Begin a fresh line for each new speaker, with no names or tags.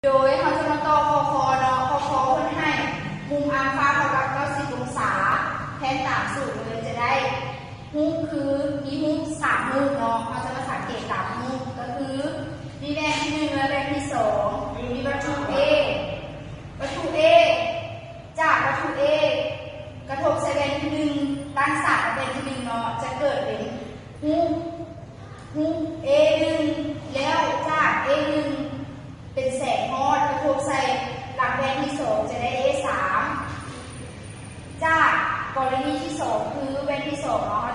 โดยเขาจะมาต่อคอเนาะคอคนให้มุมอัลฟาเท่ากับ90องศาแทนตามสูตรเลยจะได้มุมคือมีมุม3มุมเนาะเราจะมาสังเกตตามมุมก็คือมีแบนที่1และแบนที่2มีวัตถุ A จากวัตถุ A กระทบใส่แบนที่1ตั้งศาสตร์แบนที่1เนาะจะเกิดเป็นมุม A1 แล้วจาก A1 เป็นแสงฮอดกระทบใส่หลักแบนที่2จะได้ A3 จากกรณีที่2คือแบนที่2เนาะ